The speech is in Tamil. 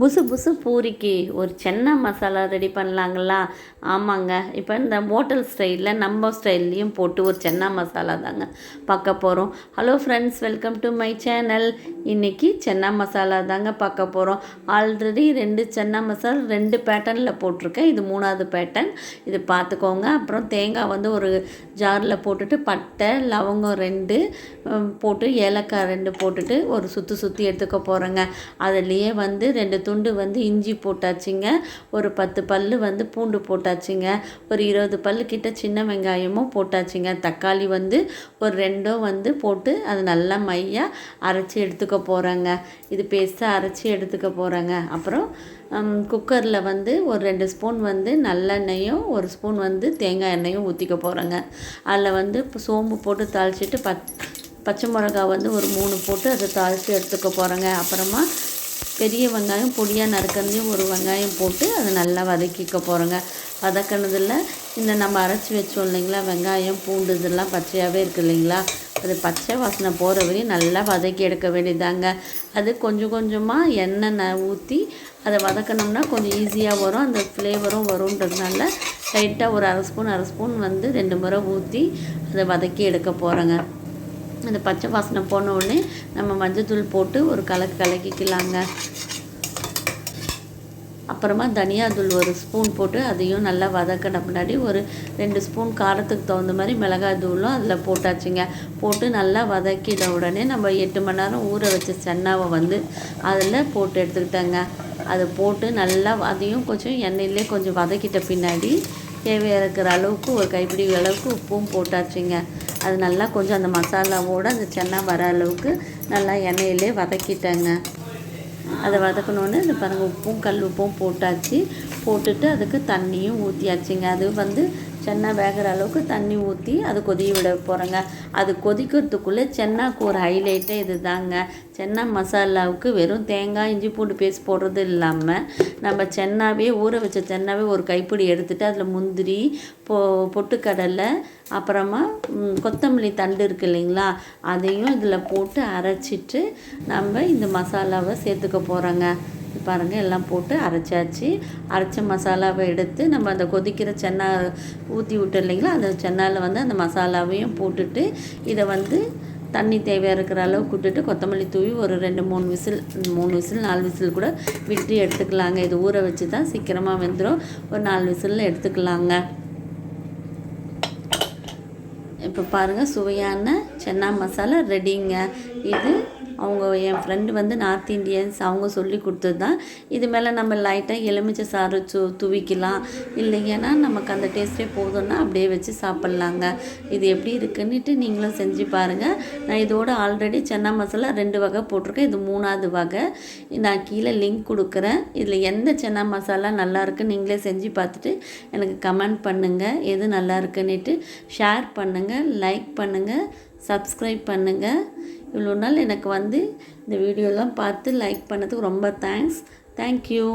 புசு புசு பூரிக்கு ஒரு சென்னா மசாலா ரெடி பண்ணலாங்களா? ஆமாங்க. இப்போ இந்த ஹோட்டல் ஸ்டைலில் நம்ம ஸ்டைல்லையும் போட்டு ஒரு சென்னா மசாலா தாங்க பார்க்க போகிறோம். Hello friends, welcome to my channel. இன்றைக்கி சென்னா மசாலா தாங்க பார்க்க போகிறோம். ஆல்ரெடி 2 சென்னா மசாலா 2 பேட்டர்னில் போட்டிருக்கேன். இது 3வது பேட்டர்ன். இது பார்த்துக்கோங்க. அப்புறம் தேங்காய் வந்து ஒரு ஜாரில் போட்டுட்டு பட்டை லவங்கம் 2 போட்டு ஏலக்காய் 2 போட்டுட்டு ஒரு சுற்றி எடுத்துக்க போகிறேங்க. அதுலேயே வந்து 2 துண்டு வந்து இஞ்சி போட்டாச்சுங்க, ஒரு 10 பல்லு வந்து பூண்டு போட்டாச்சுங்க, ஒரு 20 பல்லு கிட்ட சின்ன வெங்காயமும் போட்டாச்சுங்க. தக்காளி வந்து ஒரு 2 வந்து போட்டு அது நல்லா மையாக அரைச்சி எடுத்துக்க போகிறேங்க. இது பேஸ்ட்டாக அரைச்சி எடுத்துக்க போகிறேங்க. அப்புறம் குக்கரில் வந்து ஒரு 2 ஸ்பூன் வந்து நல்லெண்ணெயும் 1 ஸ்பூன் வந்து தேங்காய் எண்ணெயும் ஊற்றிக்க போகிறேங்க. அதில் வந்து சோம்பு போட்டு தாளிச்சிட்டு பச்சை மிளகா வந்து ஒரு 3 போட்டு அதை தாளித்து எடுத்துக்க போகிறேங்க. அப்புறமா பெரிய வெங்காயம் பொடியாக நறுக்கிறதையும் ஒரு வெங்காயம் போட்டு அதை நல்லா வதக்கிக்க போகிறோங்க. வதக்கினதில் இந்த நம்ம அரைச்சி வச்சோம் இல்லைங்களா, வெங்காயம் பூண்டு இதெல்லாம் பச்சையாகவே இருக்குது இல்லைங்களா, அது பச்சை வாசனை போகிற வரையும் நல்லா வதக்கி எடுக்க வேண்டியதாங்க. அது கொஞ்சம் கொஞ்சமாக எண்ணெய் ஊற்றி அதை வதக்கணும்னா கொஞ்சம் ஈஸியாக வரும், அந்த ஃப்ளேவரும் வரும்ன்றதுனால லைட்டாக ஒரு அரை ஸ்பூன் வந்து 2 முறை ஊற்றி அதை வதக்கி எடுக்க போகிறேங்க. அந்த பச்சை வாசனை போன உடனே நம்ம மஞ்சள்தூள் போட்டு ஒரு கலக்கிக்கலாங்க. அப்புறமா தனியாத்தூள் 1 ஸ்பூன் போட்டு அதையும் நல்லா வதக்கின பின்னாடி ஒரு 2 ஸ்பூன் காரத்துக்கு தகுந்த மாதிரி மிளகாய் தூளும் அதில் போட்டாச்சுங்க. போட்டு நல்லா வதக்கிட உடனே நம்ம 8 மணி நேரம் ஊற வச்ச சென்னாவை வந்து அதில் போட்டு எடுத்துக்கிட்டேங்க. அதை போட்டு நல்லா அதையும் கொஞ்சம் எண்ணெயிலே கொஞ்சம் வதக்கிட்ட பின்னாடி தேவையாக இருக்கிற அளவுக்கு ஒரு கைப்பிடி அளவுக்கு உப்பும் போட்டாச்சுங்க. அது நல்லா கொஞ்சம் அந்த மசாலாவோடு அந்த சென்னா வர அளவுக்கு நல்லா எண்ணெயிலே வதக்கிட்டேங்க. அதை வதக்கணுன்னு இந்த பாருங்கள் உப்பும் கல் உப்பும் போட்டாச்சு. போட்டுட்டு அதுக்கு தண்ணியும் ஊற்றியாச்சுங்க. அது வந்து சென்னா வேகிற அளவுக்கு தண்ணி ஊற்றி அது கொதிய விட போகிறேங்க. அது கொதிக்கிறதுக்குள்ளே சென்னாக்கு ஒரு ஹைலைட்டே இது தாங்க. சென்னா மசாலாவுக்கு வெறும் தேங்காய் இஞ்சி பூண்டு பேஸ்ட் போடுறது இல்லாமல் நம்ம சென்னாவே ஊற வச்ச சென்னாவே ஒரு கைப்பிடி எடுத்துகிட்டு அதில் முந்திரி பொட்டுக்கடலை அப்புறமா கொத்தமல்லி தண்டு இருக்குது இல்லைங்களா, அதையும் இதில் போட்டு அரைச்சிட்டு நம்ம இந்த மசாலாவை சேர்த்துக்க போகிறோங்க. பாருங்கள், எல்லாம் போட்டு அரைச்சாச்சு. அரைச்ச மசாலாவை எடுத்து நம்ம அந்த கொதிக்கிற சென்னா ஊற்றி விட்டு இல்லைங்களா, அந்த சென்னாவில் வந்து அந்த மசாலாவையும் போட்டுட்டு இதை வந்து தண்ணி தேவையாக இருக்கிற அளவுக்கு விட்டுட்டு கொத்தமல்லி தூவி ஒரு 2-3 விசில் 3 விசில் 4 விசில் கூட விட்டு எடுத்துக்கலாங்க. இது ஊற வச்சு தான் சீக்கிரமாக வெந்துடும். ஒரு 4 விசிலில் எடுத்துக்கலாங்க. இப்போ பாருங்கள், சுவையான சென்னா மசாலா ரெடிங்க. இது என் ஃப்ரெண்டு வந்து நார்த் இண்டியன்ஸ் அவங்க சொல்லி கொடுத்தது தான். இது மேலே நம்ம லைட்டாக எலுமிச்சை சாறு தூவிக்கலாம். இல்லைங்கன்னா நமக்கு அந்த டேஸ்ட்டே போதும்னா அப்படியே வச்சு சாப்பிட்லாங்க. இது எப்படி இருக்குன்னுட்டு நீங்களும் செஞ்சு பாருங்கள். நான் இதோட ஆல்ரெடி சென்னா மசாலா 2 வகை போட்டிருக்கேன். இது 3வது வகை. நான் கீழே லிங்க் கொடுக்குறேன். இதில் எந்த சென்னா மசாலா நல்லாயிருக்குன்னு நீங்களே செஞ்சு பார்த்துட்டு எனக்கு கமெண்ட் பண்ணுங்கள். எது நல்லா இருக்குன்னுட்டு ஷேர் பண்ணுங்கள், லைக் பண்ணுங்கள், சப்ஸ்கிரைப் பண்ணுங்கள். இவ்வளோ நாள் எனக்கு வந்து இந்த வீடியோலாம் பார்த்து லைக் பண்ணதுக்கு ரொம்ப தேங்க்ஸ். தேங்க்யூ.